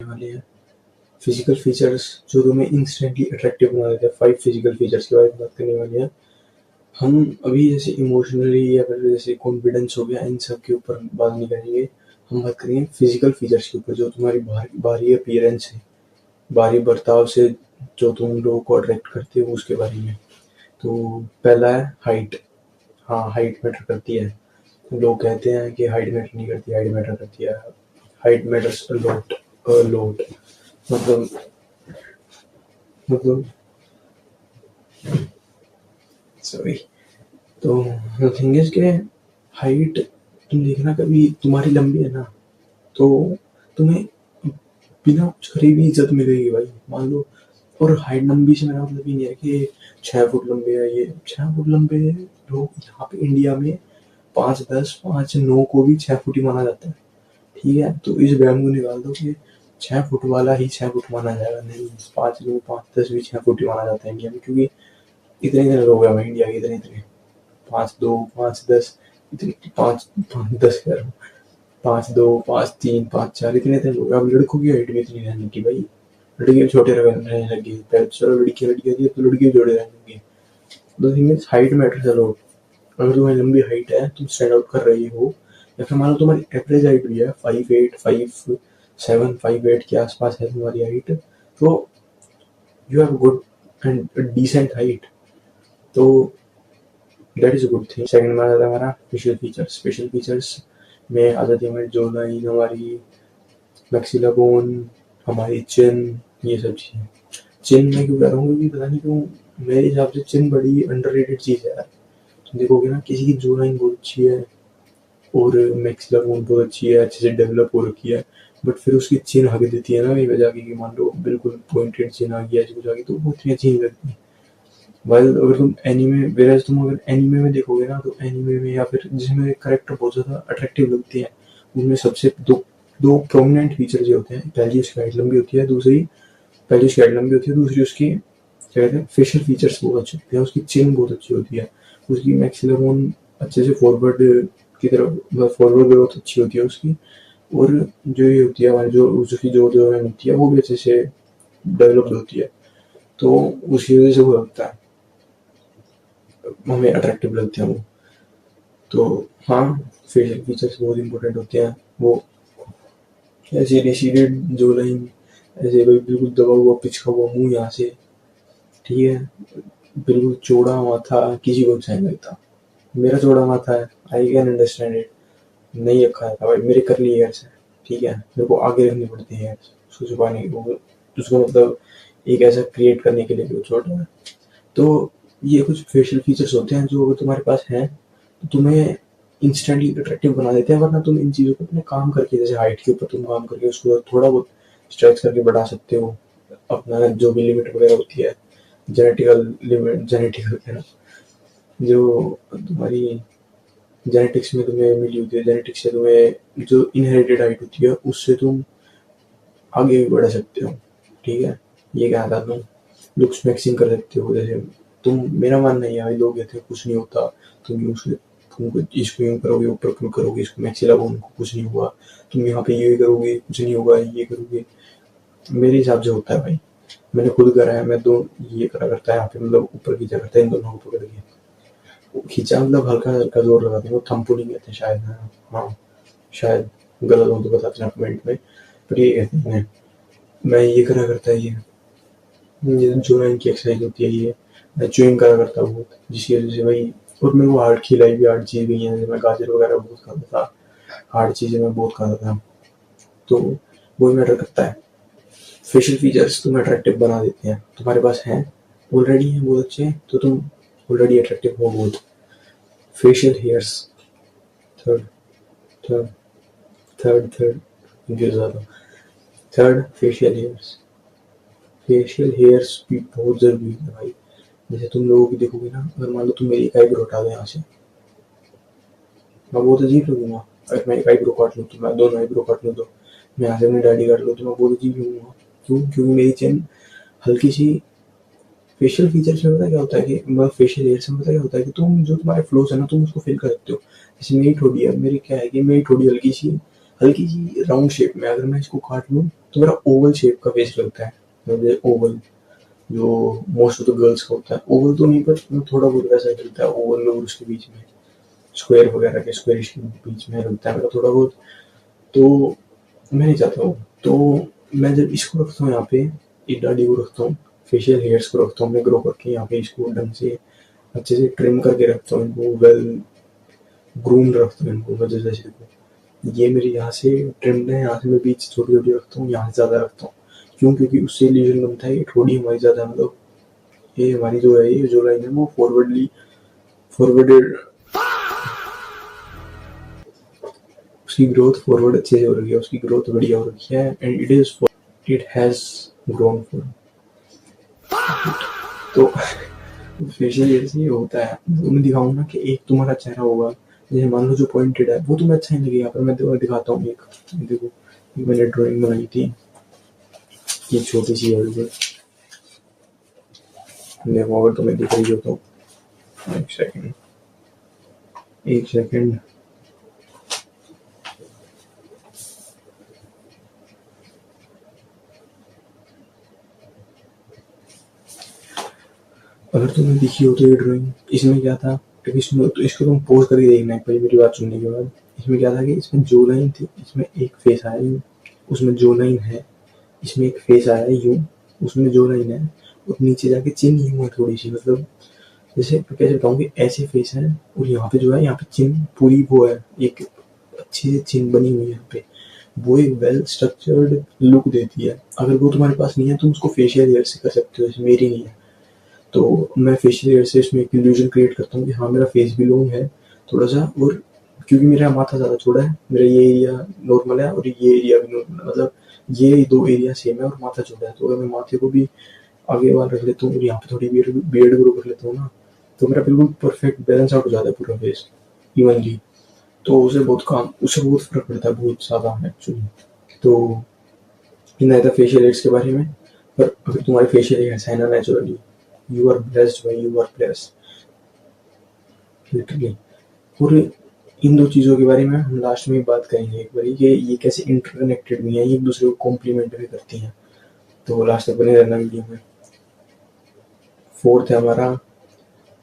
वाले हैं physical features जो तुम्हें इंस्टेंटली अट्रैक्टिव बना देते हैं। 5 फिजिकल फीचर्स के बारे में बात करने वाले हैं हम अभी। जैसे इमोशनली या फिर जैसे कॉन्फिडेंस हो गया, इन सब के ऊपर बात नहीं करेंगे। हम बात करेंगे फिजिकल फीचर्स के ऊपर, जो तुम्हारी बाहरी अपीयरेंस है, बाहरी बर्ताव से जो तुम लोगों को अट्रैक्ट करते हो उसके बारे में। तो पहला है हाइट। हाँ, हाइट मैटर करती है। लोग कहते हैं कि हाइट मैटर नहीं करती, हाइट मैटर करती है। Height matters a lot, a lot. मतलब मतलब सॉरी। तो थिंग इज के हाइट, तुम देखना कभी तुम्हारी लंबी है ना, तो तुम्हें बिना कुछ करे भी इज्जत मिलेगी भाई, मान लो। और हाइट लंबी से मेरा मतलब ये नहीं है कि 6 फुट लंबे है, ये 6 फुट लंबे लोग यहाँ पे इंडिया में 5'10", 5'9" को भी 6 फुट ही माना जाता है। ठीक है, तो इस वहम को निकाल दो कि 6 फुट वाला ही 6 फुट माना जाएगा। नहीं, 5'9", 5'10" भी 6 फुट ही माना जाता है इंडिया में, क्योंकि इतने इतने लोग हैं भाई इंडिया के, इतने इतने 5'2", 5'10", इतने 5'10" कह रहा हूँ, 5'2", 5'3", 5'4", इतने इतने लोग। अब लड़कों की हाइट भी इतनी रहने की भाई, लड़के छोटे रहने लगे। पहले चलो लड़कियां थी, अब तो लड़के जोड़े रहने लगे। The thing is height matters a lot. अगर तुम्हारी लंबी हाइट है, तुम स्टैंड आउट कर रही हो, या फिर मान लो तुम्हारी एवरेज हाइट भी है 5'8", 5'7", 5'8" के आसपास है तुम्हारी हाइट, तो you have good and decent height, तो that is a good thing. Second में आ जाता है हमारा फेशियल फीचर्स। फेशियल फीचर्स में आ जाती है हमारी जो लाइन, हमारी मैक्सिला बोन, हमारी चिन, ये सब चीजें। चिन में क्यों कह रहा हूँ, क्योंकि पता नहीं क्यों मेरे हिसाब से चिन बड़ी अंडररेटेड चीज है यार। तुम देखोगे ना, किसी की जो लाइन बहुत अच्छी है और मैक्सिला बोन बहुत अच्छी है, अच्छे से डेवलप हो रखी है, बट फिर उसकी चिन हक देती है ना कहीं पे जाके, कि मान लो बिल्कुल पॉइंटेड चिन आ गया ऐसी कुछ आ गई, तो वो इतनी अच्छी नहीं लगती। वाइल अगर तुम एनीमे, वेराज तुम अगर एनीमे में देखोगे ना, तो एनीमे में या फिर जिसमें करेक्टर बहुत ज्यादा अट्रैक्टिव लगते हैं, उनमें सबसे दो दो प्रोमिनेंट फीचर जो होते हैं। पहली उसकी हाइट लंबी होती है, पहली उसकी हाइट लंबी होती है, दूसरी उसकी क्या कहते हैं, फेशियल फीचर्स बहुत अच्छे होते हैं। उसकी चिन बहुत अच्छी होती है, उसकी मैक्सिला बोन अच्छे से फॉरवर्ड की तरफ, फॉरवर्ड ग्रोथ अच्छी होती है उसकी, और जो ये होती है हमारी जो उसकी जो होती है वो भी अच्छे से डेवलप्ड होती है, तो उसकी वजह से वो लगता है, हमें अट्रैक्टिव लगते हैं वो। तो हाँ, फेशियल फीचर्स बहुत इंपॉर्टेंट होते हैं। वो ऐसे रिसीडेड जो लाइन, ऐसे भाई बिल्कुल दबा हुआ पिचका हुआ मुंह यहाँ से, ठीक है, बिल्कुल चौड़ा माथा, किसी को अच्छा नहीं लगता। मेरा चौड़ा माथा है, आई कैन अंडरस्टैंड इट। नहीं रखा था भाई, मेरे करली हेयर्स है, ठीक है, मेरे को आगे रखनी पड़ती है उसको छुपाने की, वो उसको मतलब एक ऐसा क्रिएट करने के लिए कि वो छोटा है। तो ये कुछ फेशियल फीचर्स होते हैं जो अगर तुम्हारे पास हैं तो तुम्हें इंस्टेंटली अट्रैक्टिव बना देते हैं, वरना तुम इन चीज़ों को अपने काम करके, जैसे हाइट के ऊपर तुम काम करके उसको थोड़ा बहुत स्ट्रेच करके बढ़ा सकते हो, अपना जो भी लिमिट वगैरह होती है, जेनेटिकल लिमिट, जेनेटिकल जो तुम्हारी जेनेटिक्स में तुम्हें मिली होती है, जेनेटिक्स से तुम्हें जो इनहेरिटेड हाइट होती है उससे तुम आगे भी बढ़ सकते हो। ठीक है, ये कहता तुम लुक्स मैक्सिंग कर सकते हो। जैसे तुम, मेरा मानना है भाई, लोग कहते हैं कुछ नहीं होता, तुम यूं से तुम इसको यूं करोगे, ऊपर क्यों करोगे इसको, मैक्सिला बोन को कुछ नहीं हुआ, तुम यहाँ पे ये करोगे कुछ नहीं होगा, ये करोगे। मेरे हिसाब से होता है भाई, मैंने खुद करा है। मैं दो ये करा करता है यहाँ पे, मतलब ऊपर खींचा करता है, इन दोनों को पकड़ के खींचा, मतलब हल्का हल्का जोर लगा देंगे, थंब पुलिंग कहते हैं शायद। हाँ शायद, गलत हो तो बता देना कमेंट में, पर ये कहते हैं। मैं ये करा करता है, ये जो इनकी एक्सरसाइज होती है, ये मैं च्युइंग करा करता हूँ बहुत, जिसकी वजह से भाई, और मेरे को हार्ड खिलाई भी, हार्ड चीज़ भी है, जैसे मैं गाजर वगैरह बहुत खाता था, हार्ड चीज़ें मैं बहुत खाता था, तो वो मैटर करता है। फेशियल फीचर्स तुम्हें अट्रैक्टिव बना देते हैं, तुम्हारे पास हैं, ऑलरेडी हैं बहुत अच्छे, तो तुम ऑलरेडी अट्रैक्टिव हो बहुत। Facial hairs, third third third third confuse हो जाता हूँ। Third, facial hairs. Facial hairs भी बहुत जरूरी है भाई। जैसे तुम लोगों की देखोगे ना, अगर मान लो तुम मेरी एक आईब्रो हटा दो यहाँ से, मैं बहुत अजीब लगूंगा। अगर मैं एक आईब्रो काट लूँ, तो मैं दोनों आईब्रो काट लूँ, तो मैं यहाँ से अपनी दाढ़ी काट लूँ, तो मैं बहुत अजीब लगूंगा। क्यों? क्योंकि मेरी चिन हल्की सी। फेशियल फीचर्स में पता क्या होता है कि, मतलब फेशियल हेयर से पता क्या होता है कि तुम जो तुम्हारे फ्लोस है ना, तुम उसको फिल कर सकते हो। जैसे मेरी ठोड़ी है, मेरी क्या है कि मेरी ठोड़ी हल्की सी हल्की सी राउंड शेप में, अगर मैं इसको काट लूँ तो मेरा ओवल शेप का फेस लगता है, मतलब ओवल जो मोस्ट ऑफ द गर्ल्स का होता है। ओवल तो नहीं, पर थोड़ा बहुत वैसा लगता है, ओवल और उसके बीच में स्क्वायर वगैरह के स्क्वायरिश के बीच में लगता है मेरा थोड़ा बहुत। तो मैं नहीं चाहता हूँ। तो मैं जब इसको रखता हूँ यहाँ पे, इस दाढ़ी को रखता हूँ, फेशियल हेयर्स को रखता हूँ मैं ग्रो करके यहाँ पे, इसको ढंग से अच्छे से ट्रिम करके रखता हूँ इनको, वेल ग्रूम रखता हूँ इनको। वजह जैसे देखो, ये मेरी यहाँ से ट्रिम्ड है, यहाँ से मैं बीच छोटी छोटी रखता हूँ, यहाँ से ज़्यादा रखता हूँ। क्यों? क्योंकि उससे इल्यूजन बनता है ये थोड़ी हमारी ज़्यादा, मतलब ये हमारी जो है, ये जो लाइन है वो फॉरवर्डेड, उसकी ग्रोथ फॉरवर्ड अच्छे से हो रही है, उसकी ग्रोथ बढ़िया हो रखी है, and it has grown for. तो फेशियल हेयर से ये होता है। तुम्हें दिखाऊँ ना कि एक तुम्हारा चेहरा होगा, जैसे मान लो जो पॉइंटेड है वो तुम्हें अच्छा नहीं लगेगा, पर मैं दिखाता हूँ एक, देखो मैंने ड्राइंग बनाई थी, ये छोटी सी है बिल्कुल, देखो अगर तुम्हें दिख रही हो तो, एक सेकंड एक सेकंड। अगर तुम्हें दिखी हो तो ये ड्राइंग, इसमें क्या था, इसमें तो इसको तुम पोज करके देखना है पहले मेरी बात सुनने के बाद। इसमें क्या था कि इसमें जो लाइन थी, इसमें एक फेस आया यूं, उसमें जो लाइन है, इसमें एक फेस आया यूं, उसमें जो लाइन है, और नीचे जाके चिन यूं है थोड़ी सी, मतलब जैसे मैं कैसे बताऊँ कि ऐसे फेस है, और यहाँ पे जो है, यहाँ पे चिन पूरी वो है, एक अच्छी सी चिन बनी हुई है यहाँ पे, वो एक वेल स्ट्रक्चर्ड लुक देती है। अगर वो तुम्हारे पास नहीं है, तुम उसको फेशियल हेयर से कर सकते हो, जैसे मेरी नहीं है तो मैं फेशियल हेयर से इसमें एक इल्यूजन क्रिएट करता हूँ कि हाँ मेरा फेस भी लॉन्ग है थोड़ा सा, और क्योंकि मेरा माथा ज़्यादा छोटा है, मेरा ये एरिया नॉर्मल है और ये एरिया भी नॉर्मल है, मतलब ये दो एरिया सेम है और माथा छोटा है। तो अगर मैं माथे को भी आगे वाल रख लेता हूँ और यहाँ पे थोड़ी बियर्ड ग्रो कर लेता हूँ ना, तो मेरा बिल्कुल परफेक्ट बैलेंस आउट हो जाता है पूरा फेस इवनली। तो उससे बहुत फर्क पड़ता है, बहुत ज़्यादा एक्चुअली। तो इतना था फेशियल हेयर्स के बारे में। पर अगर तुम्हारे फेशियल हेयर्स है ना नेचुरली, यू आर ब्लेस्ड भाई, यू आर ब्लेस्ड लिटरली। और इन दो चीज़ों के बारे में हम लास्ट में बात करेंगे एक बार, कि ये कैसे इंटरकनेक्टेड भी हैं, ये एक दूसरे को कॉम्प्लीमेंट भी करती हैं। तो लास्ट तक बने रहना वीडियो में। फोर्थ है हमारा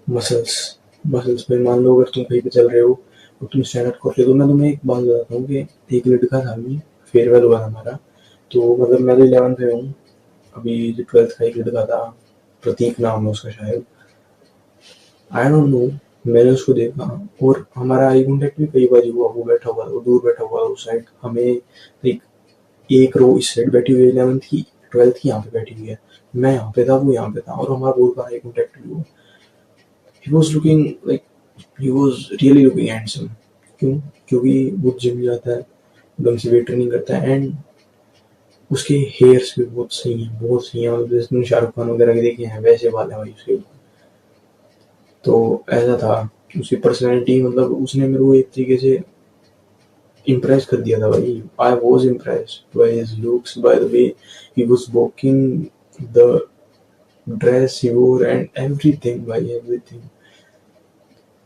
मसल्स। मसल्स में मान लो अगर तुम कहीं पे चल रहे हो और तुम स्टैंड अप कर रहे हो, तो मैं तुम्हें एक बात बताता हूँ कि एक लड़का था, अभी फेयरवेल हुआ था हमारा, तो मतलब मैं तो 11th में हूँ, अभी जो 12th का एक लड़का था, प्रतीक नाम है उसका शायद, आई डोंट नो, मैंने उसको देखा और हमारा आई कांटेक्ट भी कई बार हुआ। वो बैठा हुआ था, वो दूर बैठा हुआ था उस साइड, हमें एक एक रो इस साइड बैठी हुई है, 11th की, 12th की यहाँ पे बैठी हुई है, मैं यहाँ पे था, वो यहाँ पे था, और हमारा बहुत बार आई कांटेक्ट भी हुआ। He was looking like, he was really looking handsome. क्यों? क्योंकि वो जिम जाता है, ढंग से वेट ट्रेनिंग करता है, एंड उसके हेयर्स भी बहुत सही हैं, बहुत सही हैं, मतलब जैसे तुमने शाहरुख खान वगैरह के देखे हैं वैसे बाल है भाई उसके। तो ऐसा था उसकी पर्सनैलिटी, मतलब उसने मेरे को एक तरीके से इम्प्रेस कर दिया था भाई। I was impressed by his looks, by the way he was walking, the dress he wore and everything भाई, एवरीथिंग।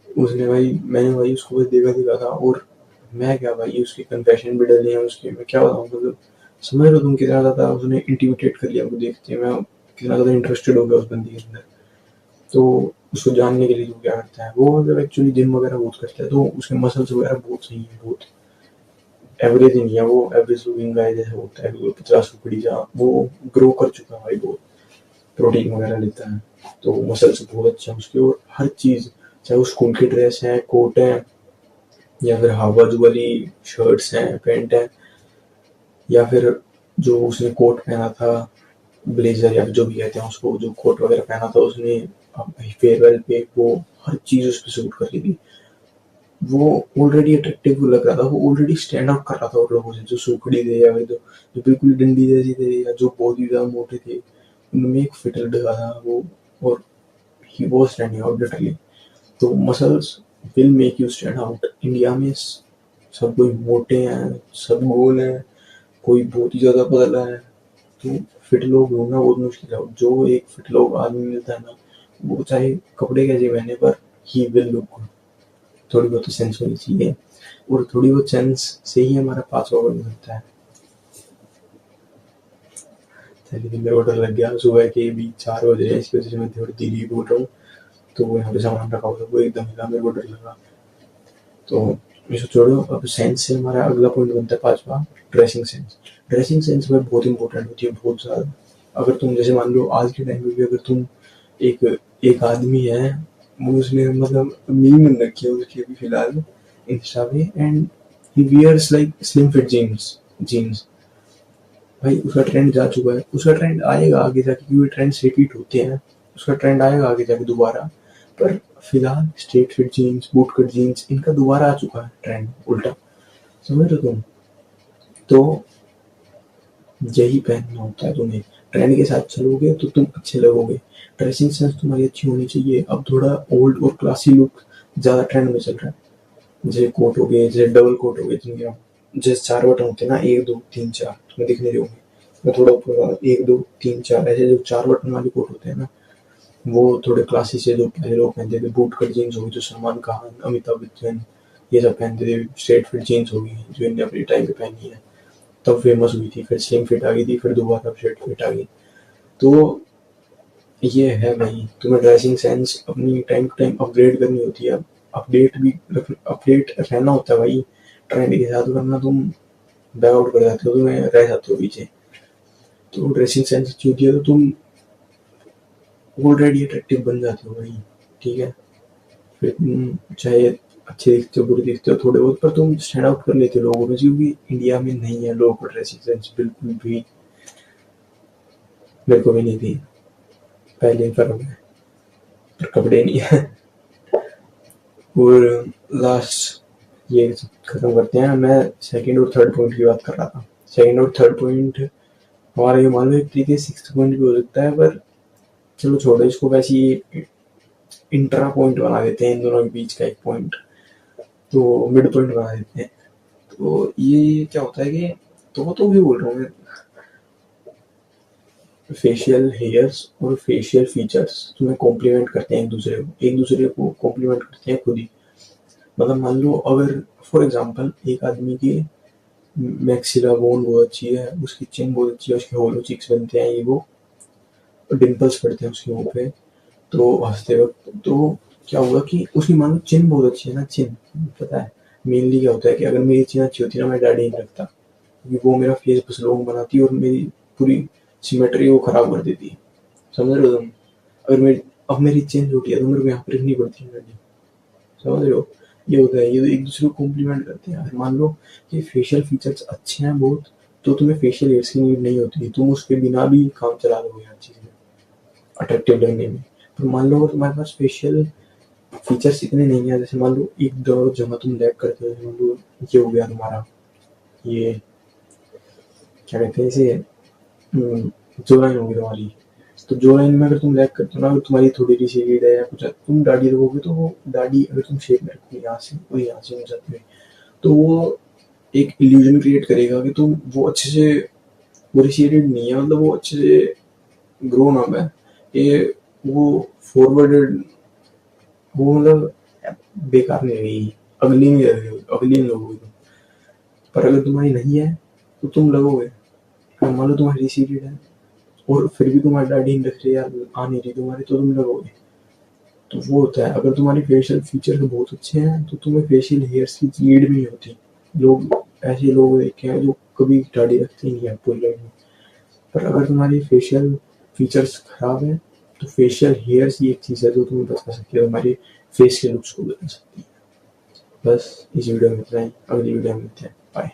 उसने भाई, मैंने भाई उसको बस देखा था, और मैं क्या भाई, उसके कन्फेशन भी डले हैं उसके, मैं क्या बताऊँ, मतलब समझ लो तुम कितना ज़्यादा उसने इंटिमिडेट कर लिया मुझे देखते, मैं कितना ज़्यादा इंटरेस्टेड हो गया उस बंदी के अंदर। तो उसको जानने के लिए वो क्या करता है, वो मतलब एक्चुअली जिम वगैरह बहुत करता है, तो उसके मसल्स वगैरह बहुत सही है, बहुत एवरेज नहीं है, वो एवरेज लुकिंग गाय जैसा होता है, बिल्कुल 50 जा, वो ग्रो कर चुका है भाई, बहुत प्रोटीन वगैरह लेता है, तो मसल्स बहुत अच्छे हैं उसके। और हर चीज़, चाहे वो स्कूल की ड्रेस है, कोट है, या फिर हाफ बाजू वाली शर्ट्स हैं, पैंट है, या फिर जो उसने कोट पहना था, ब्लेजर या जो भी कहते हैं उसको, जो कोट वगैरह पहना था उसने फेयरवेल पे, वो हर चीज़ उस पर सूट कर रही थी। वो ऑलरेडी अट्रैक्टिव लग रहा था, वो ऑलरेडी स्टैंड आउट कर रहा था और लोगों से, जो सूखड़ी थे या फिर जो बिल्कुल डंडी जैसी थे, या जो बहुत ही ज्यादा मोटे थे, उनमें एक फिट लगा था वो, और he was standing out literally. तो muscles will make you stand out. India में सब कोई मोटे हैं, सब गोल हैं, कोई बहुत ही ज्यादा पतला है, तो फिट लोग ढूंढना बहुत मुश्किल है। जो एक फिट लोग आदमी मिलता है ना, वो चाहे कपड़े कैसे पहने, पर ही विल लुक गुड, थोड़ी बहुत सेंस होनी चाहिए। और थोड़ी बहुत सेंस से ही हमारा 5वां पॉइंट बनता है। चलिए मेरे को डर लग गया, सुबह के भी 4 बज रहे हैं, इसकी वजह से मैं थोड़ी धीरे बोल रहा हूँ। तो वो यहाँ पे सामान रखा हुआ था, वो एकदम हिला, मेरे को डर लगा। तो इसको छोड़ो, अब सेंस से हमारा अगला पॉइंट बनता है 5वां, ड्रेसिंग सेंस। ड्रेसिंग सेंस में बहुत इंपॉर्टेंट होती है, बहुत ज़्यादा। अगर तुम जैसे मान लो आज के टाइम में भी अगर तुम एक एक आदमी है, वो उसने मतलब मीम रखी है उसकी अभी फिलहाल इंस्टा पे, and he wears like slim fit jeans jeans भाई उसका ट्रेंड जा चुका है, उसका ट्रेंड आएगा आगे जाके, क्योंकि ट्रेंड्स रिपीट होते हैं, उसका ट्रेंड आएगा आगे जाके दोबारा। पर फिलहाल straight fit jeans, boot cut jeans, इनका दोबारा आ चुका है ट्रेंड उल्टा, समझ रहे हो तुम? तो यही पहनना होता है तुम्हें, ट्रेंड के साथ चलोगे तो तुम अच्छे लगोगे। ड्रेसिंग सेंस तुम्हारी अच्छी होनी चाहिए। अब थोड़ा ओल्ड और क्लासी लुक ज़्यादा ट्रेंड में चल रहा है, जैसे कोट हो गए, जैसे डबल कोट हो गए, जिनके जैसे 4 बटन होते हैं ना, 1 2 3 4, तुम्हें दिखने होंगे, मैं थोड़ा ऊपर 1 2 3 4, ऐसे जो 4 बटन वाले कोट होते हैं ना, वो थोड़े क्लासी से जो पहले लोग पहनते थे। बूट कट जीन्स हो गई जो सलमान खान, अमिताभ बच्चन ये सब पहनते थे। स्ट्रेट फिट जीन्स हो गई जो इनने अपने टाइम पे पहनी है, तब फेमस हुई थी। फिर स्लिम फिट आ गई थी, फिर दोबारा स्ट्रेट फिट आ गई। तो ये है भाई, तुम्हें ड्रेसिंग सेंस अपनी टाइम टू टाइम अपग्रेड करनी होती है, अपडेट रहना होता है भाई ट्रेंड के साथ, वरना तुम बैक आउट कर जाते हो, तुम्हें रह जाते हो पीछे। तो ड्रेसिंग सेंस अच्छी होती है तो तुम ऑलरेडी अट्रैक्टिव बन जाते हो भाई, ठीक है। फिर तुम चाहे अच्छे दिखते हो, बुरे दिखते हो थोड़े बहुत, पर तुम स्टैंड आउट कर लेते हो लोगों में, क्योंकि इंडिया में नहीं है लोगों को ड्रेसिंग सेंस बिल्कुल भी, मेरे को भी नहीं थी पहले, फर्क है पर कपड़े नहीं है। और लास्ट ये खत्म करते हैं, मैं सेकंड और थर्ड पॉइंट की बात कर रहा था। सेकंड और थर्ड पॉइंट हमारा ये मान लो एक तरीके से सिक्स्थ पॉइंट भी हो सकता है, पर चलो छोड़ो इसको, वैसे ही इंट्रा पॉइंट बना देते हैं इन दोनों के बीच का एक पॉइंट, तो मिड पॉइंट बना देते हैं। तो ये क्या होता है कि तो भी बोल रहा हूँ मैं, फेशियल हेयर्स और फेशियल फीचर्स तुम्हें कॉम्प्लीमेंट करते हैं एक दूसरे को कॉम्प्लीमेंट करते हैं खुद ही। मतलब मान लो अगर फॉर एग्जांपल एक आदमी की मैक्सिला बोन बहुत अच्छी है, उसकी चिन बहुत अच्छी है, उसके होलो चिक्स बनते हैं, ये वो डिंपल्स पड़ते हैं उसके मुंह पे तो हंसते वक्त, तो क्या हुआ कि उसकी मान लो चिन बहुत अच्छी है ना, चिन पता है मेनली क्या होता है कि अगर मेरी चिन अच्छी होती ना, मैं दाढ़ी नहीं रखता, क्योंकि वो मेरा फेस बस लोग बनाती है और मेरी पूरी सिमेट्री को खराब कर देती है, समझ रहे हो तुम? अगर मेरी अब मेरी चिन छोटी है तो मेरे को यहाँ पर रखनी पड़ती है दाढ़ी, समझ रहे हो? ये होता है, ये तो एक दूसरे को कॉम्प्लीमेंट करते हैं। अगर मान लो कि फेशियल फीचर्स अच्छे हैं बहुत, तो तुम्हें फेशियल हेयर्स की नीड नहीं होती, तुम उसके बिना भी काम चला लोगे हर चीज़ में अट्रैक्टिव लगने में। पर मान लो अगर तुम्हारे पास फेशियल फीचर्स इतने नहीं है, जैसे मान लो एक दो जगह तुम लैग करते हो, मान लो ये हो गया तुम्हारा, ये क्या कहते हैं इसे, जो लाइन होगी तुम्हारी, तो जो लाइन में अगर तुम लैग करते हो ना, अगर तुम्हारी थोड़ी सी शेड है या कुछ है, तुम दाढ़ी रखोगे तो वो दाढ़ी अगर तुम शेप में रखोगे यहाँ से और यहाँ से जाते हुए, तो वो एक इल्यूजन क्रिएट करेगा कि तुम वो अच्छे से पूरी शेडेड नहीं है, मतलब वो अच्छे से ग्रोन अप है, ये वो फॉरवर्डेड, वो मतलब बेकार नहीं रहेगी, अगली नहीं लगेगी, अगली नहीं लगोगी तुम। पर अगर तुम्हारी नहीं है तो तुम लगोगे। मान लो तुम्हारी रिसीडेड है और फिर भी तुम्हारी दाढ़ी नहीं रख रही या आ नहीं रही तुम्हारी, तो तुम लगोगे। तो वो होता है, अगर तुम्हारी फेशियल फीचर बहुत अच्छे हैं तो तुम्हें फेशियल हेयर्स की नीड भी नहीं होती। लोग ऐसे लोग देखे हैं जो कभी दाढ़ी रखते ही नहीं है पूरी लाइफ में। पर अगर तुम्हारी फेशियल फीचर्स खराब है तो फेशियल हेयर्स ही एक चीज़ है जो तुम्हें बता सकती है, हमारे फेस के लुक्स को बता सकती है। बस इस वीडियो में इतना ही, अगली वीडियो में मिलते हैं, बाय।